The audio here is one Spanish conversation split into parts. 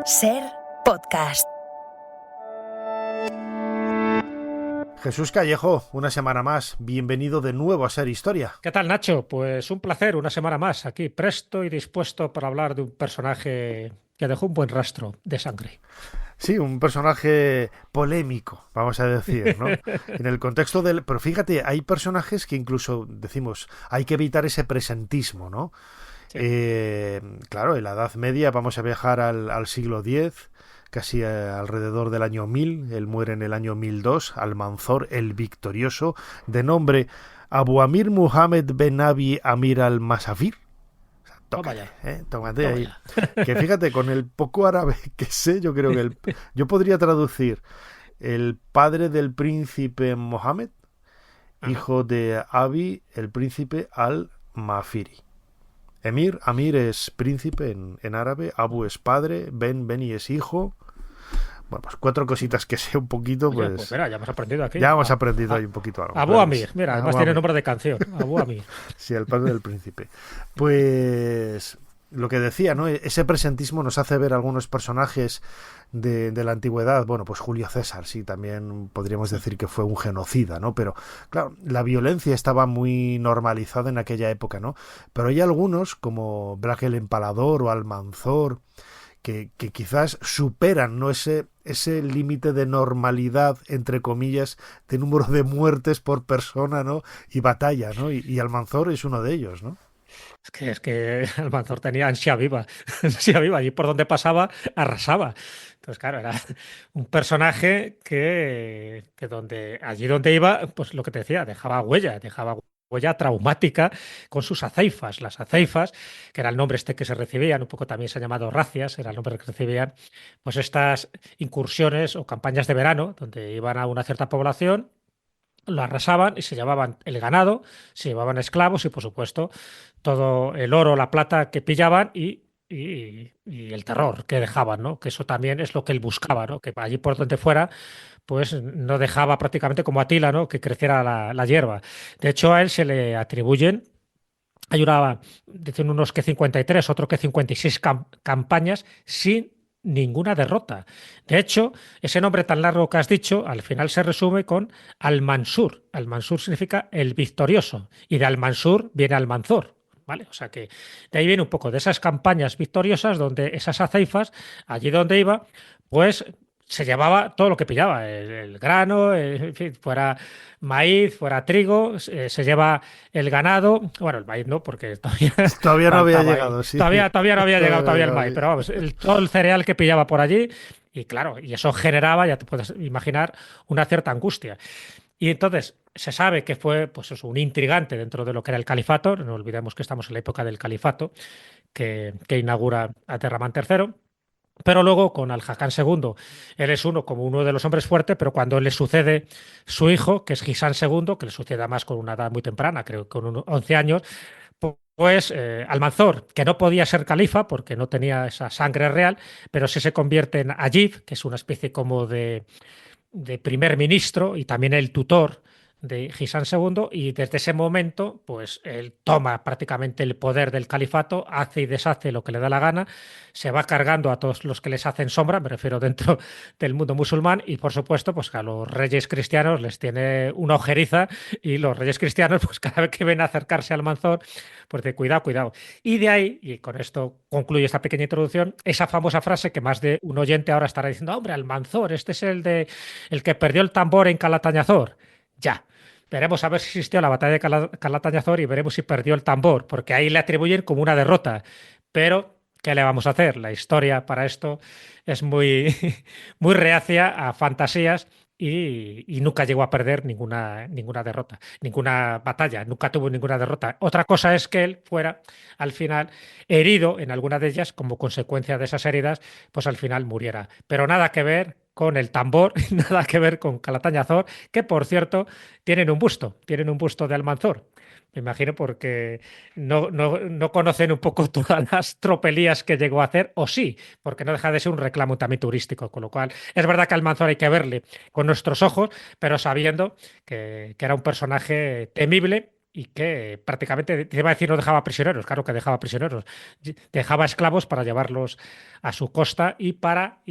Ser podcast. Jesús Callejo, una semana más. Bienvenido de nuevo a Ser Historia. ¿Qué tal, Nacho? Pues un placer, una semana más aquí, presto y dispuesto para hablar de un personaje que dejó un buen rastro de sangre. Sí, un personaje polémico, vamos a decir, ¿no? En el contexto del... Pero fíjate, hay personajes que incluso decimos, hay que evitar ese presentismo, ¿no? Sí. Claro, en la Edad Media vamos a viajar al siglo X, casi alrededor del año 1000. Él muere en el año 1002, Almanzor el Victorioso, de nombre Abu Amir Muhammad Ben Abi Amir al-Masafir. Tócate, tómate ahí. Que fíjate, con el poco árabe que sé, yo creo que yo podría traducir el padre del príncipe Mohammed, hijo de Abi, el príncipe al-Mafiri. Amir es príncipe en árabe, Abu es padre, Beni es hijo. Bueno, pues 4 cositas que sé un poquito, pues... Oye, pues mira, ya hemos aprendido aquí. Ya hemos aprendido ahí un poquito algo. Abu Amir, mira, además Abu tiene Amir. nombre de canción, Abu Amir. Sí, el padre del príncipe. Pues lo que decía, ¿no? Ese presentismo nos hace ver algunos personajes de la antigüedad. Bueno, pues Julio César, sí, también podríamos decir que fue un genocida, ¿no? Pero, claro, la violencia estaba muy normalizada en aquella época, ¿no? Pero hay algunos, como Blas el Empalador o Almanzor, que quizás superan, ¿no? ese límite de normalidad, entre comillas, de número de muertes por persona, ¿no? Y batalla, ¿no? Y Almanzor es uno de ellos, ¿no? Es que Almanzor tenía ansia viva, allí por donde pasaba arrasaba. Entonces, claro, era un personaje que allí donde iba, pues lo que te decía, dejaba huella traumática con sus aceifas. Las aceifas, que era el nombre este que se recibían, un poco también se ha llamado racias, era el nombre que recibían, pues estas incursiones o campañas de verano, donde iban a una cierta población, lo arrasaban y se llevaban el ganado, se llevaban esclavos y, por supuesto, todo el oro, la plata que pillaban y el terror que dejaban, ¿no? Que eso también es lo que él buscaba, ¿no? Que allí por donde fuera, pues no dejaba prácticamente como Atila, ¿no? Que creciera la hierba. De hecho, a él se le atribuyen, hay una, dicen unos que 53, otro que 56 campañas sin ninguna derrota. De hecho, ese nombre tan largo que has dicho, al final se resume con Al-Mansur. Al-Mansur significa el victorioso, y de Al-Mansur viene Almanzor. ¿Vale? O sea que de ahí viene un poco de esas campañas victoriosas donde esas aceifas, allí donde iba, pues se llevaba todo lo que pillaba, el grano, en fin, fuera maíz, fuera trigo, se lleva el ganado, bueno, el maíz no, porque todavía Todavía no había faltaba llegado, ahí. sí. Todavía no había llegado todavía el llegado, maíz, pero vamos, todo el cereal que pillaba por allí, y claro, y eso generaba, ya te puedes imaginar, una cierta angustia. Y entonces se sabe que fue pues eso, un intrigante dentro de lo que era el califato, no olvidemos que estamos en la época del califato, que inaugura Abderramán III. Pero luego con Al-Hakam II, él es como uno de los hombres fuertes, pero cuando le sucede su hijo, que es Gisán II, que le sucede además con una edad muy temprana, creo que con unos 11 años, pues Almanzor, que no podía ser califa porque no tenía esa sangre real, pero sí se convierte en Ayib, que es una especie como de primer ministro y también el tutor de Gisán II, y desde ese momento pues él toma prácticamente el poder del califato, hace y deshace lo que le da la gana, se va cargando a todos los que les hacen sombra, me refiero dentro del mundo musulmán, y por supuesto pues a los reyes cristianos les tiene una ojeriza, y los reyes cristianos pues cada vez que ven acercarse al Manzor pues de cuidado, cuidado. Y de ahí, y con esto concluye esta pequeña introducción, esa famosa frase que más de un oyente ahora estará diciendo: hombre, Almanzor, este es el que perdió el tambor en Calatañazor. Ya. Veremos a ver si existió la batalla de Calatañazor y veremos si perdió el tambor, porque ahí le atribuyen como una derrota. Pero, ¿qué le vamos a hacer? La historia para esto es muy, muy reacia a fantasías y nunca llegó a perder ninguna derrota, ninguna batalla, nunca tuvo ninguna derrota. Otra cosa es que él fuera, al final, herido en alguna de ellas, como consecuencia de esas heridas, pues al final muriera. Pero nada que ver con el tambor, nada que ver con Calatañazor, que por cierto tienen un busto de Almanzor. Me imagino porque no conocen un poco todas las tropelías que llegó a hacer, o sí, porque no deja de ser un reclamo también turístico, con lo cual es verdad que Almanzor hay que verle con nuestros ojos, pero sabiendo que era un personaje temible y que prácticamente, te iba a decir no dejaba prisioneros, claro que dejaba prisioneros, dejaba esclavos para llevarlos a su costa y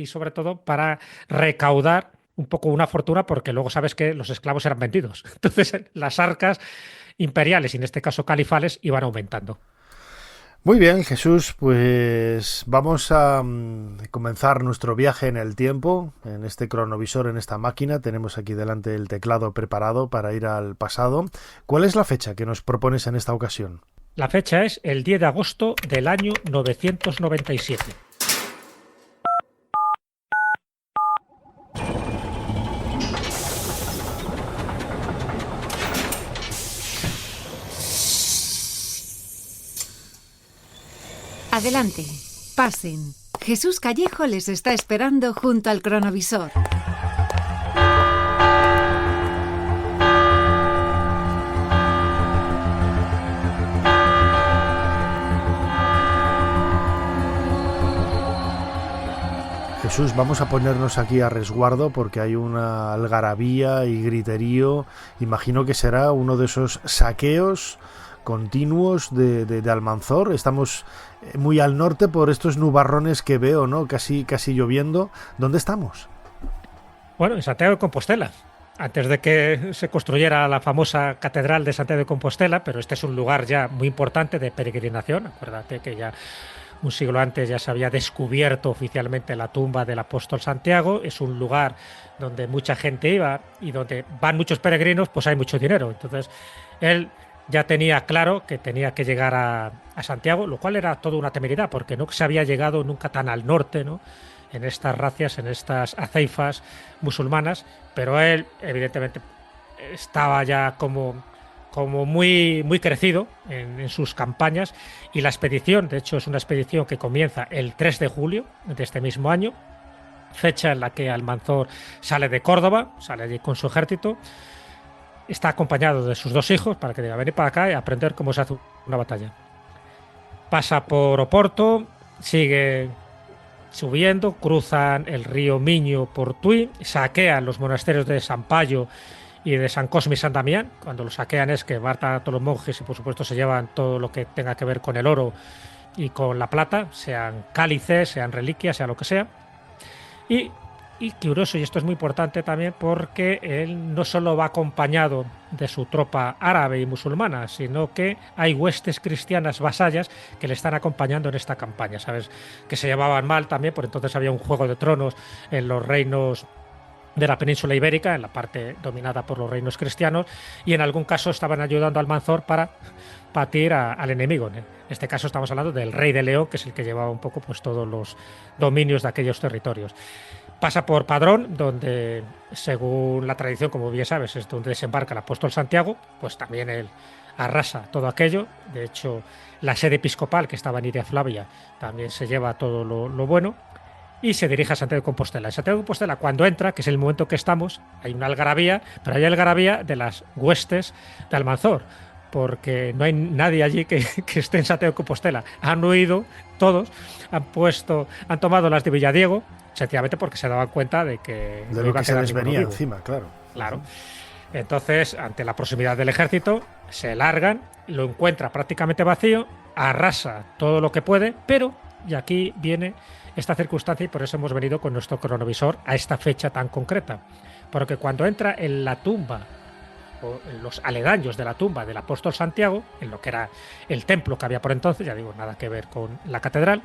sobre todo para recaudar un poco una fortuna, porque luego sabes que los esclavos eran vendidos. Entonces las arcas imperiales, y en este caso califales, iban aumentando. Muy bien, Jesús, pues vamos a comenzar nuestro viaje en el tiempo, en este cronovisor, en esta máquina. Tenemos aquí delante el teclado preparado para ir al pasado. ¿Cuál es la fecha que nos propones en esta ocasión? La fecha es el 10 de agosto del año 997. Adelante, pasen. Jesús Callejo les está esperando junto al cronovisor. Jesús, vamos a ponernos aquí a resguardo porque hay una algarabía y griterío. Imagino que será uno de esos saqueos continuos de Almanzor. Estamos muy al norte por estos nubarrones que veo, ¿no? Casi lloviendo. ¿Dónde estamos? Bueno, en Santiago de Compostela. Antes de que se construyera la famosa Catedral de Santiago de Compostela, pero este es un lugar ya muy importante de peregrinación. Acuérdate que ya un siglo antes ya se había descubierto oficialmente la tumba del apóstol Santiago. Es un lugar donde mucha gente iba y donde van muchos peregrinos, pues hay mucho dinero. Entonces, él ya tenía claro que tenía que llegar a Santiago, lo cual era toda una temeridad, porque no se había llegado nunca tan al norte, ¿no? En estas racias, en estas aceifas musulmanas, pero él, evidentemente, estaba ya como muy crecido en sus campañas, y la expedición, de hecho, es una expedición que comienza el 3 de julio de este mismo año, fecha en la que Almanzor sale de Córdoba, sale allí con su ejército. Está acompañado de sus dos hijos para que diga, venir para acá y aprender cómo se hace una batalla. Pasa por Oporto, sigue subiendo, cruzan el río Miño por Tui, saquean los monasterios de San Payo y de San Cosme y San Damián. Cuando los saquean es que matan a todos los monjes y por supuesto se llevan todo lo que tenga que ver con el oro y con la plata, sean cálices, sean reliquias, sea lo que sea. Y curioso, y esto es muy importante también, porque él no solo va acompañado de su tropa árabe y musulmana, sino que hay huestes cristianas vasallas que le están acompañando en esta campaña, ¿sabes? Que se llevaban mal también, por entonces había un juego de tronos en los reinos de la península ibérica, en la parte dominada por los reinos cristianos, y en algún caso estaban ayudando al Almanzor para batir al enemigo. En este caso estamos hablando del rey de León, que es el que llevaba un poco pues todos los dominios de aquellos territorios. Pasa por Padrón, donde, según la tradición, como bien sabes, es donde desembarca el apóstol Santiago, pues también él arrasa todo aquello. De hecho, la sede episcopal, que estaba en Iria Flavia, también se lleva todo lo bueno, y se dirige a Santiago de Compostela. En Santiago de Compostela, cuando entra, que es el momento que estamos, hay una algarabía, pero hay algarabía de las huestes de Almanzor, porque no hay nadie allí que esté en Santiago de Compostela. Han huido todos, han tomado las de Villadiego, sencillamente porque se daban cuenta de que de lo que se les venía encima, claro. Claro. Entonces, ante la proximidad del ejército, se largan, lo encuentra prácticamente vacío, arrasa todo lo que puede, pero, y aquí viene esta circunstancia, y por eso hemos venido con nuestro cronovisor a esta fecha tan concreta, porque cuando entra en la tumba, o en los aledaños de la tumba del apóstol Santiago, en lo que era el templo que había por entonces, ya digo, nada que ver con la catedral,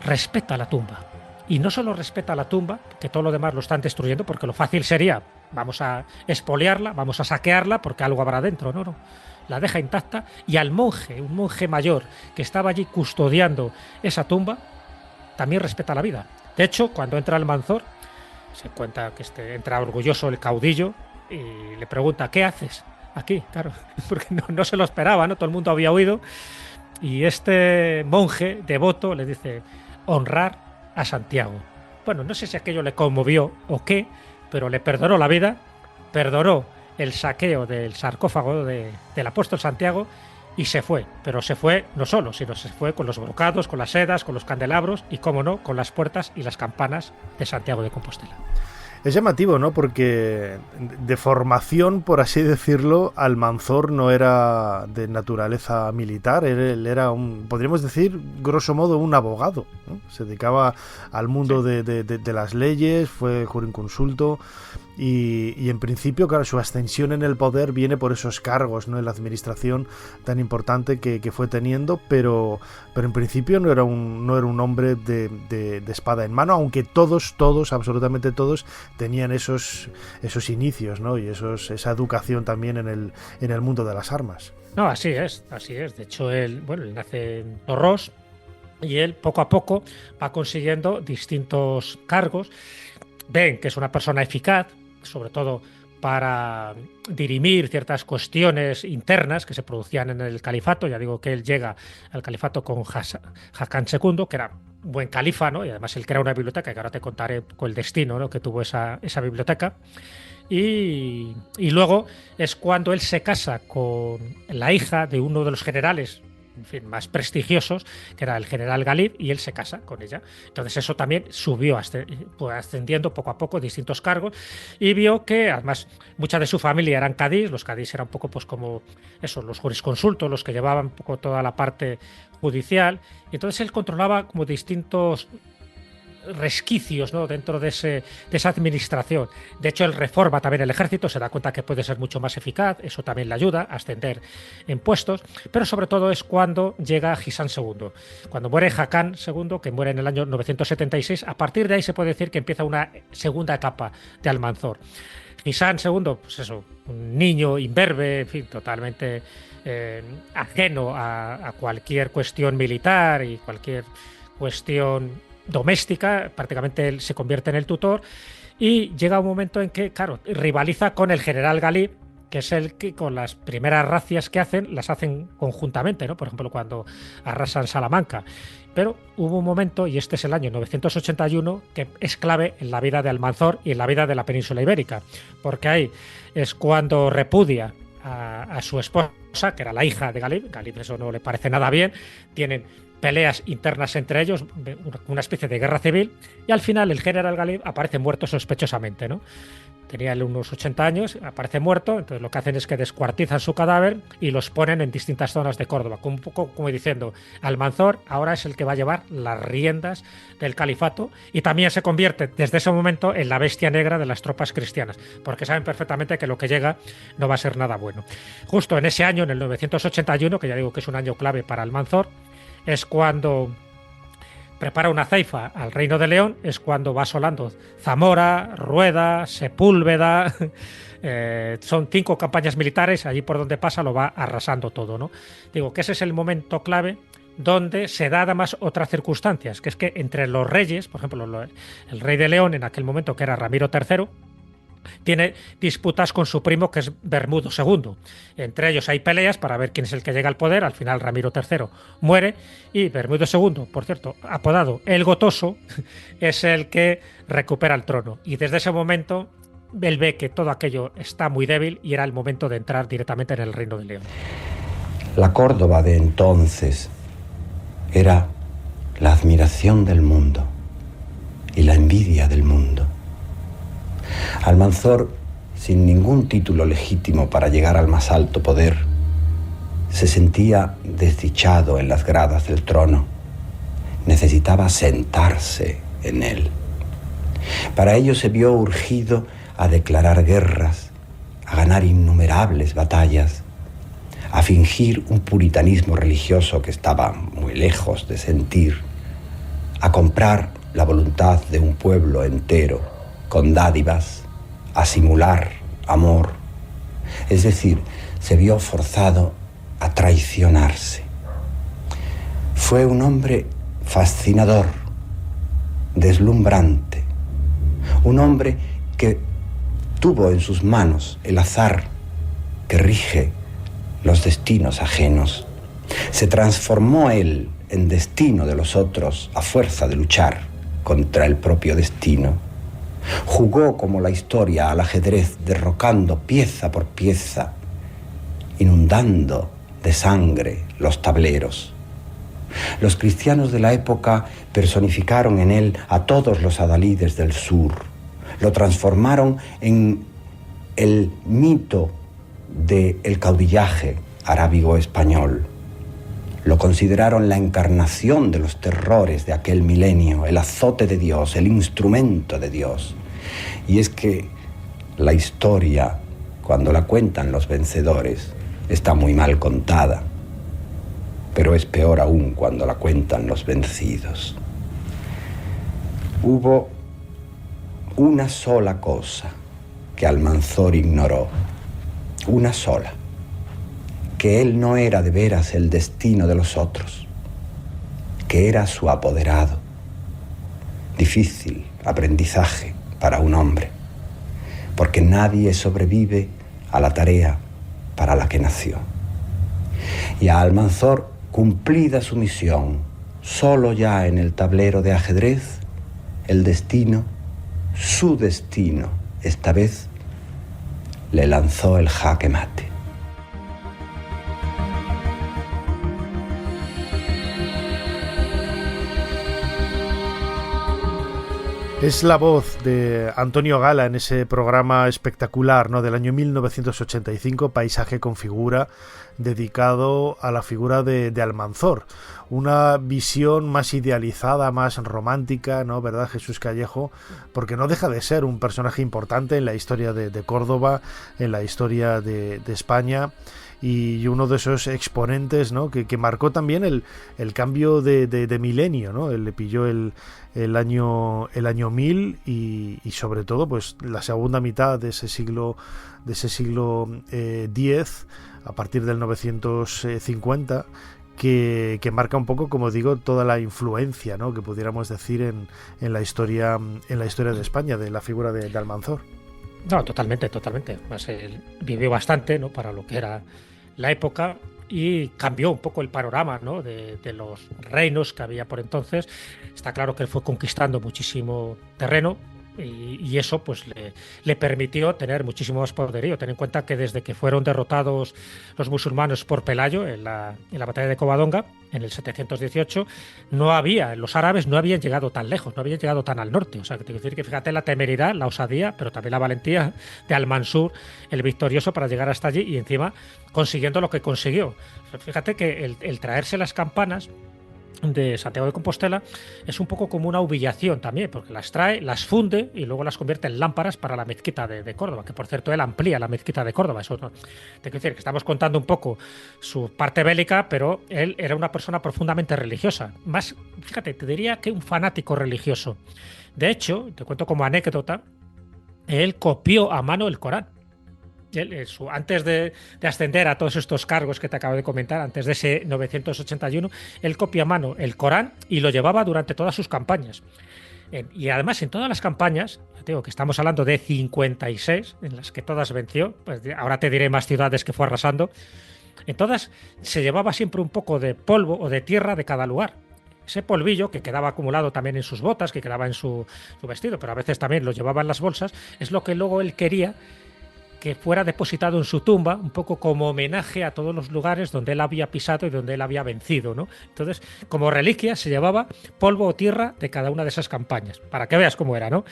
respeta la tumba. Y no solo respeta la tumba, que todo lo demás lo están destruyendo, porque lo fácil sería, vamos a expoliarla, vamos a saquearla, porque algo habrá dentro, no. La deja intacta, y al monje, un monje mayor que estaba allí custodiando esa tumba, también respeta la vida. De hecho, cuando entra Almanzor, se cuenta que entra orgulloso el caudillo y le pregunta, ¿qué haces aquí? Claro, porque no se lo esperaba, ¿no? Todo el mundo había huido, y este monje devoto le dice, honrar a Santiago. Bueno, no sé si aquello le conmovió o qué, pero le perdonó la vida, perdonó el saqueo del sarcófago del apóstol Santiago y se fue. Pero se fue no solo, sino se fue con los brocados, con las sedas, con los candelabros y, cómo no, con las puertas y las campanas de Santiago de Compostela. Es llamativo, ¿no? Porque de formación, por así decirlo, Almanzor no era de naturaleza militar, él era podríamos decir, grosso modo, un abogado, ¿no? Se dedicaba al mundo de las leyes, fue jurisconsulto y en principio, claro, su ascensión en el poder viene por esos cargos, ¿no? En la administración tan importante que fue teniendo, pero en principio no era un hombre de espada en mano, aunque todos, absolutamente todos, tenían esos inicios, ¿no? Y esa educación también en el mundo de las armas. No, así es. De hecho, él nace en Torros y él poco a poco va consiguiendo distintos cargos. Ven que es una persona eficaz, sobre todo para dirimir ciertas cuestiones internas que se producían en el califato. Ya digo que él llega al califato con Hakan II, que era un buen califa, ¿no? Y además él crea una biblioteca, que ahora te contaré con el destino, ¿no?, que tuvo esa biblioteca. Y luego es cuando él se casa con la hija de uno de los generales, en fin, más prestigiosos, que era el general Galib, y él se casa con ella. Entonces eso también subió, ascendiendo poco a poco distintos cargos, y vio que además mucha de su familia eran cadís. Los cadís eran un poco pues como eso, los jurisconsultos, los que llevaban un poco toda la parte judicial, y entonces él controlaba como distintos resquicios, ¿no?, dentro de esa administración. De hecho, él reforma también el ejército, se da cuenta que puede ser mucho más eficaz, eso también le ayuda a ascender en puestos, pero sobre todo es cuando llega Hisán II. Cuando muere Hakan II, que muere en el año 976, a partir de ahí se puede decir que empieza una segunda etapa de Almanzor. Hisán II, pues eso, un niño imberbe, en fin, totalmente ajeno a cualquier cuestión militar y cualquier cuestión doméstica. Prácticamente él se convierte en el tutor y llega un momento en que, claro, rivaliza con el general Galib, que es el que con las primeras razias que hacen, las hacen conjuntamente, ¿no? Por ejemplo, cuando arrasan Salamanca. Pero hubo un momento, y este es el año 981, que es clave en la vida de Almanzor y en la vida de la península ibérica, porque ahí es cuando repudia a su esposa, que era la hija de Galib. Galib eso no le parece nada bien, tienen peleas internas entre ellos, una especie de guerra civil, y al final el general Galib aparece muerto sospechosamente, ¿no? Tenía él unos 80 años, aparece muerto, entonces lo que hacen es que descuartizan su cadáver y los ponen en distintas zonas de Córdoba, un poco como diciendo, Almanzor ahora es el que va a llevar las riendas del califato, y también se convierte desde ese momento en la bestia negra de las tropas cristianas, porque saben perfectamente que lo que llega no va a ser nada bueno. Justo en ese año, en el 981, que ya digo que es un año clave para Almanzor, es cuando prepara una ceifa al Reino de León, es cuando va asolando Zamora, Rueda, Sepúlveda. Son 5 campañas militares, allí por donde pasa lo va arrasando todo, ¿no? Digo que ese es el momento clave donde se da además otras circunstancias, que es que entre los reyes, por ejemplo, el rey de León en aquel momento, que era Ramiro III, tiene disputas con su primo, que es Bermudo II. Entre ellos hay peleas para ver quién es el que llega al poder. Al final Ramiro III muere y Bermudo II, por cierto, apodado El Gotoso, es el que recupera el trono. Y desde ese momento él ve que todo aquello está muy débil y era el momento de entrar directamente en el Reino de León. La Córdoba de entonces era la admiración del mundo y la envidia del mundo. Almanzor, sin ningún título legítimo para llegar al más alto poder, se sentía desdichado en las gradas del trono. Necesitaba sentarse en él. Para ello se vio urgido a declarar guerras, a ganar innumerables batallas, a fingir un puritanismo religioso que estaba muy lejos de sentir, a comprar la voluntad de un pueblo entero con dádivas, a simular amor. Es decir, se vio forzado a traicionarse. Fue un hombre fascinador, deslumbrante, un hombre que tuvo en sus manos el azar que rige los destinos ajenos. Se transformó él en destino de los otros a fuerza de luchar contra el propio destino. Jugó como la historia al ajedrez, derrocando pieza por pieza, inundando de sangre los tableros. Los cristianos de la época personificaron en él a todos los adalides del sur, Lo transformaron en el mito del caudillaje arábigo español. Lo consideraron la encarnación de los terrores de aquel milenio, el azote de Dios, el instrumento de Dios. Y es que la historia, cuando la cuentan los vencedores, está muy mal contada, pero es peor aún cuando la cuentan los vencidos. Hubo una sola cosa que Almanzor ignoró, una sola, que él no era de veras el destino de los otros, que era su apoderado. Difícil aprendizaje para un hombre, porque nadie sobrevive a la tarea para la que nació. Y a Almanzor, cumplida su misión, solo ya en el tablero de ajedrez, el destino, su destino, esta vez, le lanzó el jaque mate. Es la voz de Antonio Gala en ese programa espectacular, ¿no?, del año 1985, Paisaje con figura, dedicado a la figura de Almanzor. Una visión más idealizada, más romántica, ¿no?, ¿verdad, Jesús Callejo? Porque no deja de ser un personaje importante en la historia de Córdoba, en la historia de España, y uno de esos exponentes, ¿no?, que marcó también el cambio de milenio, ¿no? Él le pilló el año 1000 y sobre todo pues la segunda mitad de ese siglo X, a partir del 950, que marca un poco, como digo, toda la influencia, ¿no?, que pudiéramos decir en la historia de España, de la figura de Almanzor. No, totalmente. Pues él vivió bastante, ¿no?, para lo que era la época, y cambió un poco el panorama, ¿no?, de los reinos que había por entonces. Está claro que él fue conquistando muchísimo terreno y eso pues le permitió tener muchísimo más poderío. Ten en cuenta que desde que fueron derrotados los musulmanes por Pelayo en la batalla de Covadonga en el 718, los árabes no habían llegado tan lejos, no habían llegado tan al norte. O sea, que te quiero decir que fíjate la temeridad, la osadía, pero también la valentía de Almansur, el victorioso, para llegar hasta allí y encima consiguiendo lo que consiguió. Fíjate que el traerse las campanas de Santiago de Compostela es un poco como una humillación también, porque las trae, las funde y luego las convierte en lámparas para la mezquita de Córdoba, que por cierto él amplía la mezquita de Córdoba. Eso no, te quiero decir que estamos contando un poco su parte bélica, pero él era una persona profundamente religiosa. Más, fíjate, te diría que un fanático religioso. De hecho, te cuento como anécdota, él copió a mano el Corán. Antes de ascender a todos estos cargos que te acabo de comentar, antes de ese 981, él copia a mano el Corán y lo llevaba durante todas sus campañas. Y además en todas las campañas, te digo que estamos hablando de 56, en las que todas venció, pues ahora te diré más ciudades que fue arrasando, en todas se llevaba siempre un poco de polvo o de tierra de cada lugar. Ese polvillo que quedaba acumulado también en sus botas, que quedaba en su vestido, pero a veces también lo llevaba en las bolsas, es lo que luego él quería que fuera depositado en su tumba, un poco como homenaje a todos los lugares donde él había pisado y donde él había vencido, ¿no? Entonces, como reliquia se llevaba polvo o tierra de cada una de esas campañas, para que veas cómo era, ¿no?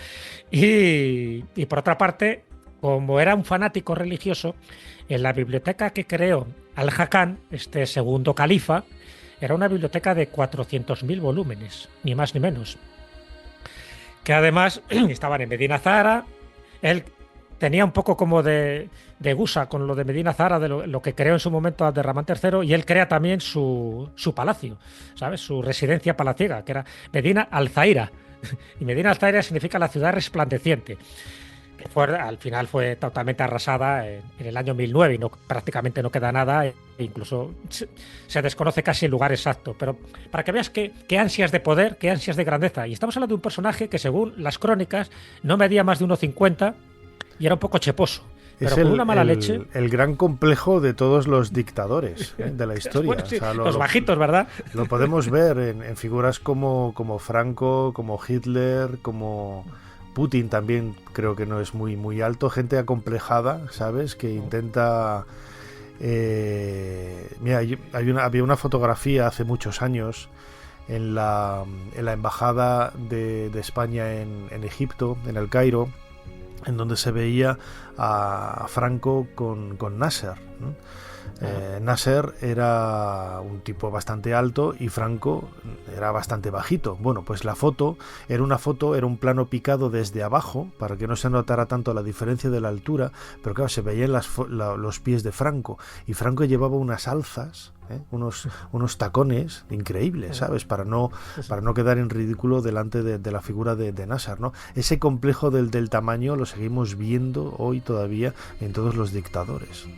Y por otra parte, como era un fanático religioso, en la biblioteca que creó Al-Hakam, este segundo califa, era una biblioteca de 400.000 volúmenes, ni más ni menos, que además estaban en Medina Zahara. Él tenía un poco como de gusa con lo de Medina Zahara, de lo que creó en su momento Abderramán III, y él crea también su palacio, ¿sabes? Su residencia palaciega, que era Medina Al-Zahira. Y Medina Al-Zahira significa la ciudad resplandeciente, que al final fue totalmente arrasada en el año 1009 y prácticamente no queda nada, e incluso se desconoce casi el lugar exacto. Pero para que veas qué ansias de poder, qué ansias de grandeza. Y estamos hablando de un personaje que, según las crónicas, no medía más de 1,50 y era un poco cheposo, pero con una mala leche. El gran complejo de todos los dictadores de la historia. Bueno, sí, o sea, los bajitos, ¿verdad? Lo podemos ver en figuras como Franco, como Hitler, como Putin también, creo que no es muy alto. Gente acomplejada, ¿sabes? Que intenta... mira, había una fotografía hace muchos años en la embajada de España en Egipto, en El Cairo, en donde se veía a Franco con Nasser, ¿no? Nasser era un tipo bastante alto y Franco era bastante bajito. Bueno, pues la foto, era un plano picado desde abajo para que no se notara tanto la diferencia de la altura, pero claro, se veían los pies de Franco, y Franco llevaba unas alzas, unos tacones increíbles, ¿sabes? Para no quedar en ridículo delante de la figura de Nasser, ¿no? Ese complejo del tamaño lo seguimos viendo hoy todavía en todos los dictadores.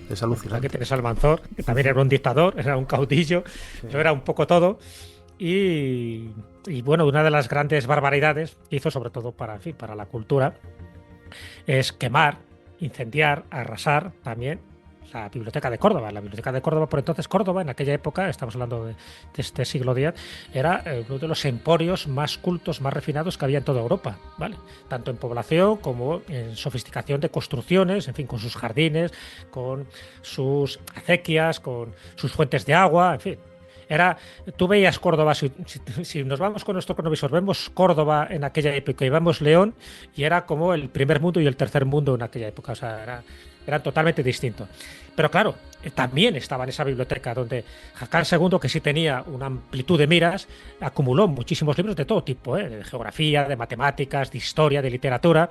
Es alucinante. Aquí tienes al Almanzor, que también era un dictador, era un caudillo, sí. Era un poco todo. Y bueno, una de las grandes barbaridades que hizo, sobre todo para la cultura, es quemar, incendiar, arrasar también la Biblioteca de Córdoba. La Biblioteca de Córdoba, por entonces Córdoba, en aquella época, estamos hablando de este siglo X, era uno de los emporios más cultos, más refinados que había en toda Europa, ¿vale? Tanto en población como en sofisticación de construcciones, en fin, con sus jardines, con sus acequias, con sus fuentes de agua, en fin. Tú veías Córdoba, si nos vamos con nuestro cronovisor, vemos Córdoba en aquella época y vemos León, y era como el primer mundo y el tercer mundo en aquella época, o sea, era totalmente distinto. Pero claro, también estaba en esa biblioteca donde Haakon II, que sí tenía una amplitud de miras, acumuló muchísimos libros de todo tipo, de geografía, de matemáticas, de historia, de literatura.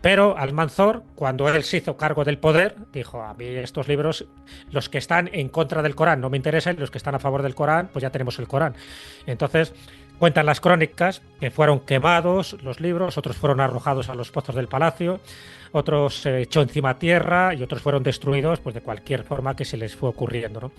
Pero Almanzor, cuando él se hizo cargo del poder, dijo: a mí estos libros, los que están en contra del Corán no me interesan, y los que están a favor del Corán, pues ya tenemos el Corán. Entonces, cuentan las crónicas que fueron quemados los libros, otros fueron arrojados a los pozos del palacio, otros se echó encima tierra y otros fueron destruidos, pues de cualquier forma que se les fue ocurriendo, ¿no?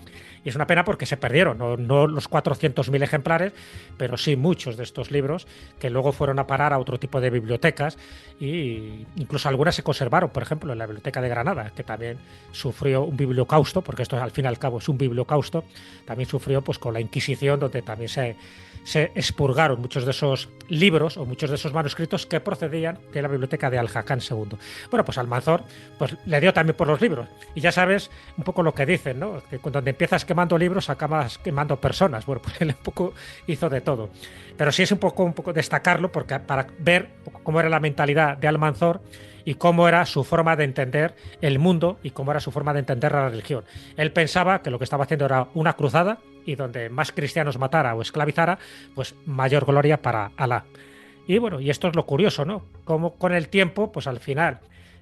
Y es una pena porque se perdieron, no los 400.000 ejemplares, pero sí muchos de estos libros que luego fueron a parar a otro tipo de bibliotecas, y incluso algunas se conservaron, por ejemplo, en la Biblioteca de Granada, que también sufrió un bibliocausto, porque esto al fin y al cabo es un bibliocausto, también sufrió pues con la Inquisición, donde también se expurgaron muchos de esos libros o muchos de esos manuscritos que procedían de la biblioteca de Al-Haakon II. Bueno, pues Almanzor pues le dio también por los libros. Y ya sabes un poco lo que dicen, ¿no? Que cuando empiezas quemando libros acabas quemando personas. Bueno, pues él un poco hizo de todo. Pero sí es un poco destacarlo porque para ver cómo era la mentalidad de Almanzor y cómo era su forma de entender el mundo y cómo era su forma de entender la religión. Él pensaba que lo que estaba haciendo era una cruzada, y donde más cristianos matara o esclavizara, pues mayor gloria para Alá. Y bueno, y esto es lo curioso, ¿no? Como con el tiempo, pues al final,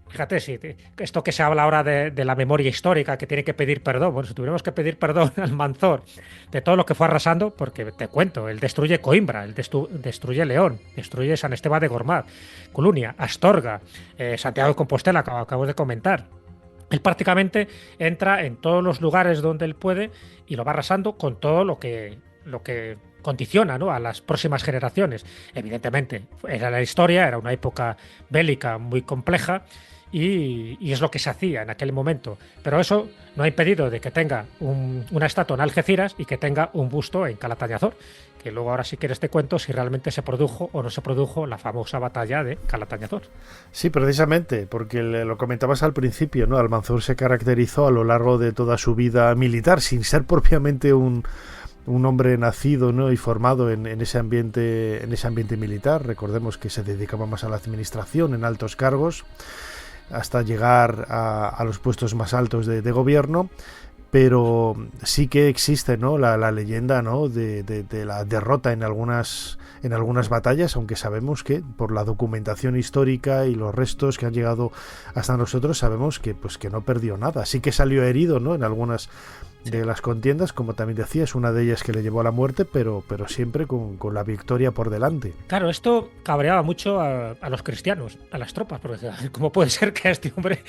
fíjate, si esto que se habla ahora de la memoria histórica, que tiene que pedir perdón, bueno, si tuviéramos que pedir perdón al Almanzor de todo lo que fue arrasando, porque te cuento, él destruye Coimbra, él destruye León, destruye San Esteban de Gormaz, Colunia, Astorga, Santiago de Compostela, que acabo de comentar. Él prácticamente entra en todos los lugares donde él puede y lo va arrasando con todo lo que condiciona, ¿no?, a las próximas generaciones. Evidentemente, era la historia, era una época bélica muy compleja y es lo que se hacía en aquel momento. Pero eso no ha impedido de que tenga una estatua en Algeciras y que tenga un busto en Calatañazor, que luego ahora si quieres te cuento si realmente se produjo o no se produjo la famosa batalla de Calatañazor. Sí, precisamente, porque lo comentabas al principio, ¿no? Almanzor se caracterizó a lo largo de toda su vida militar, sin ser propiamente un hombre nacido, ¿no?, y formado en ese ambiente militar. Recordemos que se dedicaba más a la administración, en altos cargos, hasta llegar a los puestos más altos de gobierno. Pero sí que existe, ¿no?, la leyenda, ¿no?, de la derrota en algunas batallas, aunque sabemos que por la documentación histórica y los restos que han llegado hasta nosotros sabemos que no perdió nada. Sí que salió herido, ¿no?, en algunas de las contiendas, como también decías, una de ellas que le llevó a la muerte, pero siempre con la victoria por delante. Claro, esto cabreaba mucho a los cristianos, a las tropas, porque ¿cómo puede ser que a este hombre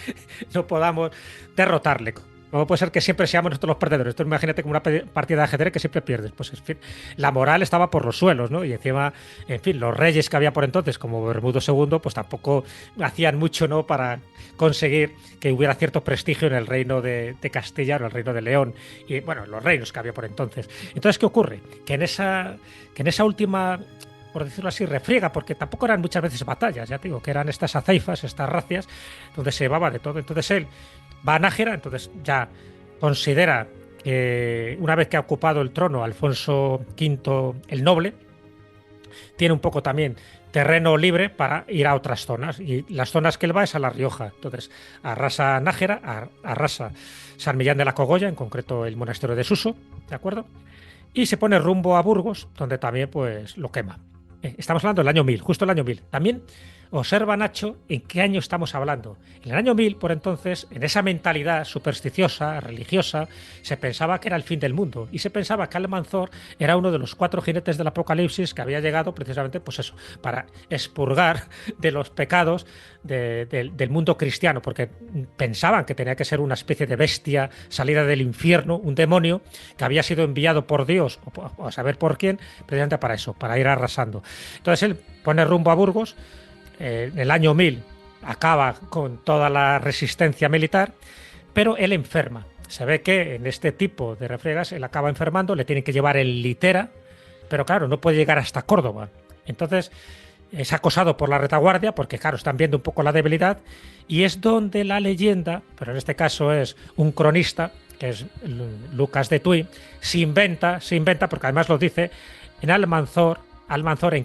no podamos derrotarle? ¿Cómo puede ser que siempre seamos nosotros los perdedores? Entonces imagínate como una partida de ajedrez que siempre pierdes. Pues en fin, la moral estaba por los suelos, ¿no? Y encima, en fin, los reyes que había por entonces, como Bermudo II, pues tampoco hacían mucho, ¿no?, para conseguir que hubiera cierto prestigio en el reino de Castilla o en el reino de León. Y bueno, los reinos que había por entonces. Entonces, ¿qué ocurre? Que en esa última, por decirlo así, refriega, porque tampoco eran muchas veces batallas, ya te digo, que eran estas aceifas, estas racias, donde se llevaba de todo. Entonces él va a Nájera, entonces ya considera que una vez que ha ocupado el trono Alfonso V el Noble, tiene un poco también terreno libre para ir a otras zonas. Y las zonas que él va es a La Rioja. Entonces, arrasa Nájera, arrasa San Millán de la Cogolla, en concreto el monasterio de Suso, ¿de acuerdo? Y se pone rumbo a Burgos, donde también pues lo quema. Estamos hablando del año 1000, justo el año 1000. También observa, Nacho, en qué año estamos hablando. En el año 1000, por entonces, en esa mentalidad supersticiosa, religiosa, se pensaba que era el fin del mundo. Y se pensaba que Almanzor era uno de los 4 jinetes del Apocalipsis que había llegado precisamente, pues eso, para expurgar de los pecados del mundo cristiano, porque pensaban que tenía que ser una especie de bestia salida del infierno, un demonio que había sido enviado por Dios, o a saber por quién, precisamente para eso, para ir arrasando. Entonces él pone rumbo a Burgos. En el año 1000 acaba con toda la resistencia militar, pero él enferma. Se ve que en este tipo de refriegas él acaba enfermando, le tienen que llevar en litera, pero claro, no puede llegar hasta Córdoba. Entonces es acosado por la retaguardia, porque claro, están viendo un poco la debilidad, y es donde la leyenda, pero en este caso es un cronista, que es Lucas de Tuy, se inventa, porque además lo dice, en Almanzor en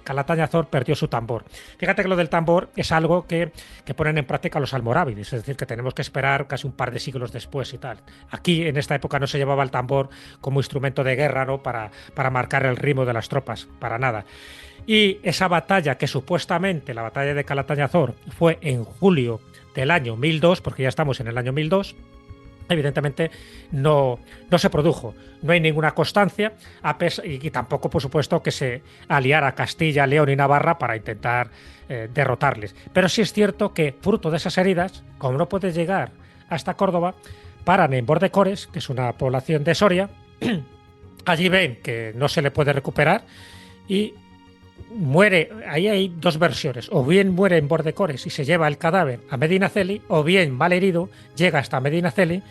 Calatañazor perdió su tambor. Fíjate que lo del tambor es algo que ponen en práctica los almorávides, es decir, que tenemos que esperar casi un par de siglos después y tal. Aquí, en esta época, no se llevaba el tambor como instrumento de guerra, ¿no? para marcar el ritmo de las tropas, para nada. Y esa batalla, que supuestamente, la batalla de Calatañazor, fue en julio del año 1002, porque ya estamos en el año 1002, evidentemente no se produjo. No hay ninguna constancia, y tampoco, por supuesto, que se aliara Castilla, León y Navarra para intentar derrotarles. Pero sí es cierto que, fruto de esas heridas, como no puede llegar hasta Córdoba, paran en Bordecores, que es una población de Soria. Allí ven que no se le puede recuperar y muere. Ahí hay 2 versiones: o bien muere en Bordecores y se lleva el cadáver a Medinaceli, o bien, mal herido, llega hasta Medinaceli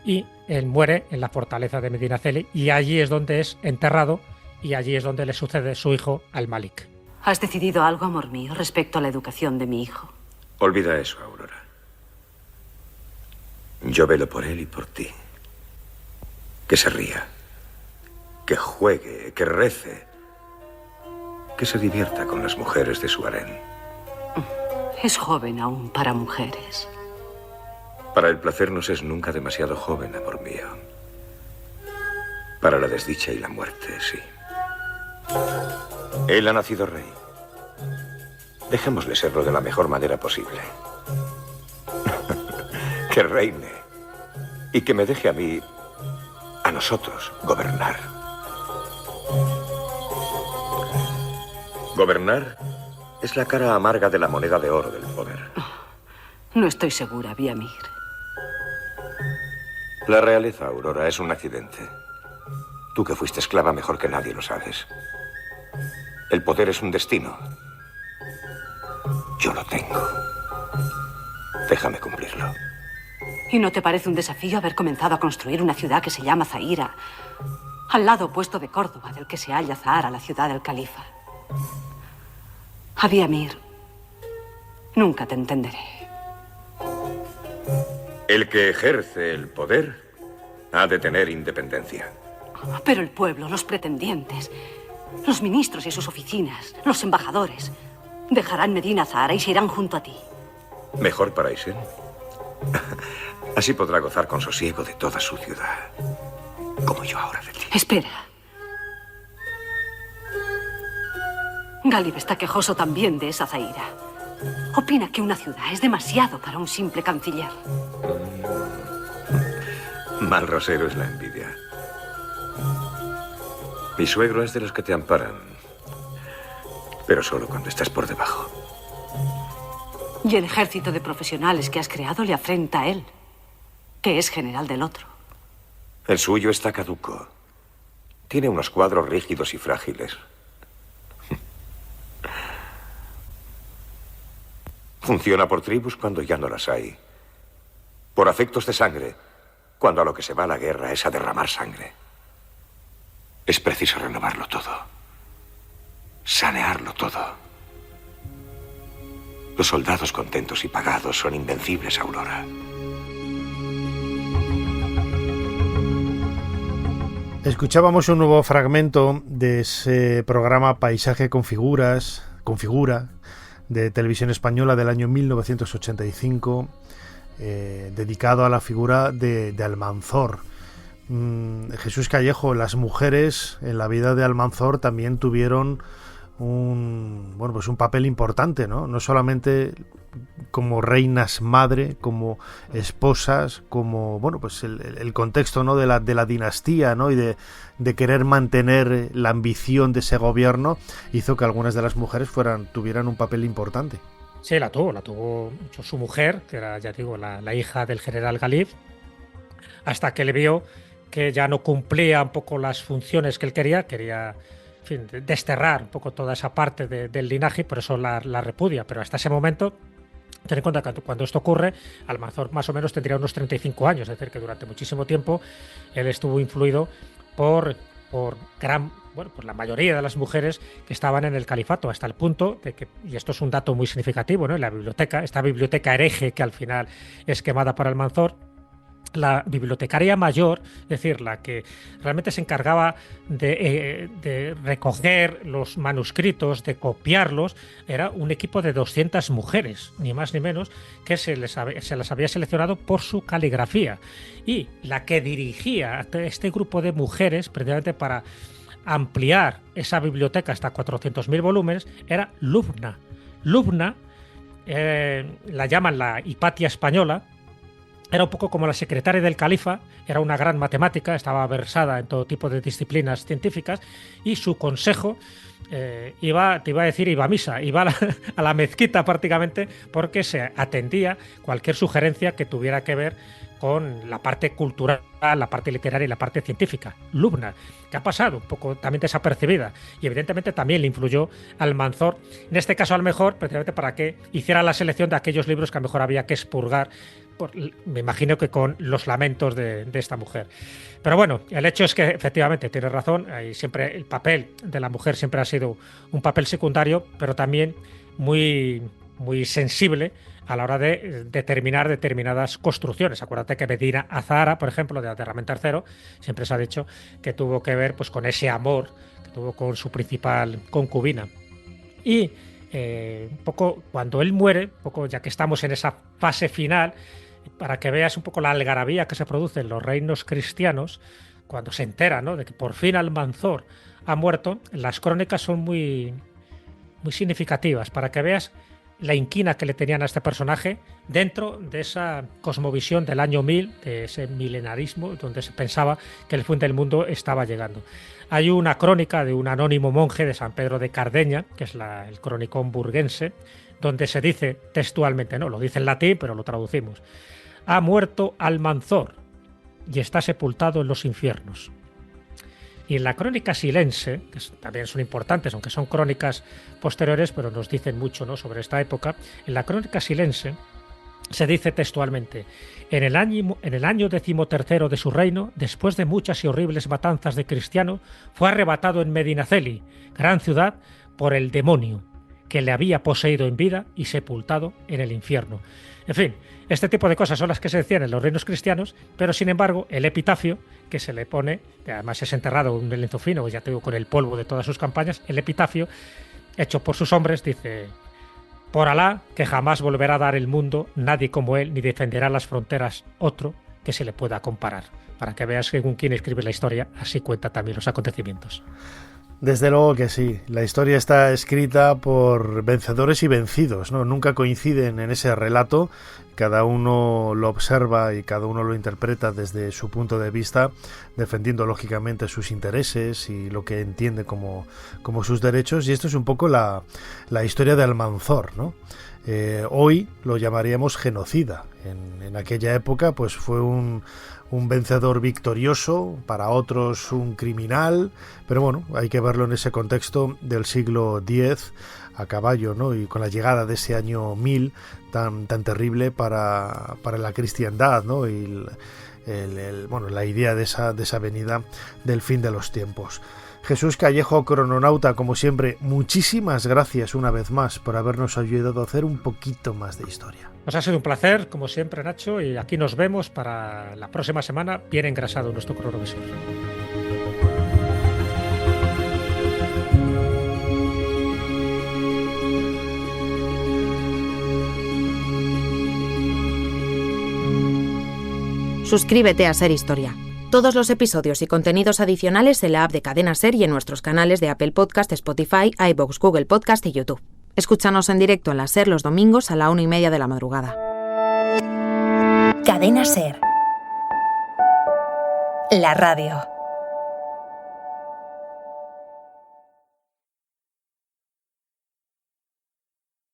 y él muere en la fortaleza de Medinaceli, y allí es donde es enterrado, y allí es donde le sucede su hijo Al-Malik. ¿Has decidido algo, amor mío, respecto a la educación de mi hijo? Olvida eso, Aurora. Yo velo por él y por ti. Que se ría, que juegue, que rece, que se divierta con las mujeres de su harén. Es joven aún para mujeres. Para el placer no se es nunca demasiado joven, amor mío. Para la desdicha y la muerte, sí. Él ha nacido rey. Dejémosle serlo de la mejor manera posible. Que reine. Y que me deje a mí, a nosotros, gobernar. Gobernar es la cara amarga de la moneda de oro del poder. No estoy segura, Viamir. La realeza, Aurora, es un accidente. Tú que fuiste esclava mejor que nadie lo sabes. El poder es un destino. Yo lo tengo. Déjame cumplirlo. ¿Y no te parece un desafío haber comenzado a construir una ciudad que se llama Zaira, al lado opuesto de Córdoba, del que se halla Zahara, la ciudad del califa? Viamir, nunca te entenderé. El que ejerce el poder ha de tener independencia. Pero el pueblo, los pretendientes, los ministros y sus oficinas, los embajadores, dejarán Medina Zahara y se irán junto a ti. Mejor para Isen. Así podrá gozar con sosiego de toda su ciudad, como yo ahora de ti. Espera. Ghalib está quejoso también de esa Zaira. Opina que una ciudad es demasiado para un simple canciller. Mal rosero es la envidia. Mi suegro es de los que te amparan, pero solo cuando estás por debajo. Y el ejército de profesionales que has creado le afrenta a él, que es general del otro. El suyo está caduco. Tiene unos cuadros rígidos y frágiles. Funciona por tribus cuando ya no las hay. Por afectos de sangre, cuando a lo que se va a la guerra es a derramar sangre. Es preciso renovarlo todo. Sanearlo todo. Los soldados contentos y pagados son invencibles, Aurora. Escuchábamos un nuevo fragmento de ese programa Paisaje con Figura, de Televisión Española del año 1985, dedicado a la figura de Almanzor. Jesús Callejo, las mujeres en la vida de Almanzor también tuvieron un papel importante, ¿no? No solamente como reinas madre, como esposas, como el contexto, ¿no?, de la dinastía, ¿no?, y de querer mantener la ambición de ese gobierno, hizo que algunas de las mujeres tuvieran un papel importante. Sí, la tuvo su mujer, que era, ya digo, la hija del general Galib, hasta que le vio que ya no cumplía un poco las funciones que él quería, en fin, desterrar un poco toda esa parte del linaje, y por eso la repudia. Pero hasta ese momento, ten en cuenta que cuando esto ocurre, Almanzor más o menos tendría unos 35 años, es decir, que durante muchísimo tiempo él estuvo influido por la mayoría de las mujeres que estaban en el califato, hasta el punto de que, y esto es un dato muy significativo, ¿no?, en la biblioteca, esta biblioteca hereje que al final es quemada por Almanzor, la bibliotecaria mayor, es decir, la que realmente se encargaba de recoger los manuscritos, de copiarlos, era un equipo de 200 mujeres, ni más ni menos, que se las había seleccionado por su caligrafía. Y la que dirigía a este grupo de mujeres, precisamente para ampliar esa biblioteca hasta 400.000 volúmenes, era Lubna. Lubna, la llaman la Hipatia española. Era un poco como la secretaria del califa, era una gran matemática, estaba versada en todo tipo de disciplinas científicas, y su consejo iba a misa, iba a la mezquita prácticamente, porque se atendía cualquier sugerencia que tuviera que ver con la parte cultural, la parte literaria y la parte científica. Lubna, que ha pasado un poco también desapercibida, y evidentemente también le influyó Almanzor, en este caso a lo mejor precisamente para que hiciera la selección de aquellos libros que a lo mejor había que expurgar, me imagino que con los lamentos de esta mujer. Pero bueno, el hecho es que efectivamente tienes razón, y siempre el papel de la mujer siempre ha sido un papel secundario, pero también muy, muy sensible a la hora de determinar determinadas construcciones. Acuérdate que Medina Azahara, por ejemplo, de Abderramán III, siempre se ha dicho que tuvo que ver pues con ese amor que tuvo con su principal concubina. Y un poco cuando él muere, ya que estamos en esa fase final, para que veas un poco la algarabía que se produce en los reinos cristianos, cuando se entera, ¿no?, de que por fin Almanzor ha muerto, las crónicas son muy, muy significativas, para que veas la inquina que le tenían a este personaje dentro de esa cosmovisión del año 1000, de ese milenarismo, donde se pensaba que el fin del mundo estaba llegando. Hay una crónica de un anónimo monje de San Pedro de Cardeña, que es el cronicón burguense, donde se dice textualmente, no lo dice en latín, pero lo traducimos: ha muerto Almanzor y está sepultado en los infiernos. Y en la crónica silense, que también son importantes, aunque son crónicas posteriores, pero nos dicen mucho, ¿no?, sobre esta época, en la crónica silense se dice textualmente: en el año 13º de su reino, después de muchas y horribles matanzas de cristianos, fue arrebatado en Medinaceli, gran ciudad, por el demonio, que le había poseído en vida y sepultado en el infierno. En fin, este tipo de cosas son las que se decían en los reinos cristianos, pero sin embargo el epitafio que se le pone, que además es enterrado en un lienzo fino, ya te digo, con el polvo de todas sus campañas, el epitafio hecho por sus hombres dice: por Alá, que jamás volverá a dar el mundo nadie como él, ni defenderá las fronteras otro que se le pueda comparar. Para que veas que según quien escribe la historia, así cuenta también los acontecimientos. Desde luego que sí, la historia está escrita por vencedores y vencidos, ¿no? Nunca coinciden en ese relato, cada uno lo observa y cada uno lo interpreta desde su punto de vista, defendiendo lógicamente sus intereses y lo que entiende como sus derechos, y esto es un poco la historia de Almanzor, ¿no? Hoy lo llamaríamos genocida. En aquella época pues fue un vencedor victorioso, para otros un criminal, pero bueno, hay que verlo en ese contexto del siglo X a caballo, ¿no? Y con la llegada de ese año 1000 tan terrible para la cristiandad, ¿no? Y la idea de esa venida del fin de los tiempos. Jesús Callejo, crononauta, como siempre, muchísimas gracias una vez más por habernos ayudado a hacer un poquito más de historia. Nos ha sido un placer, como siempre, Nacho, y aquí nos vemos para la próxima semana, bien engrasado nuestro cronovisor. Suscríbete a Ser Historia. Todos los episodios y contenidos adicionales en la app de Cadena Ser y en nuestros canales de Apple Podcast, Spotify, iVoox, Google Podcast y YouTube. Escúchanos en directo en la Ser los domingos a la 1:30 de la madrugada. Cadena Ser. La radio.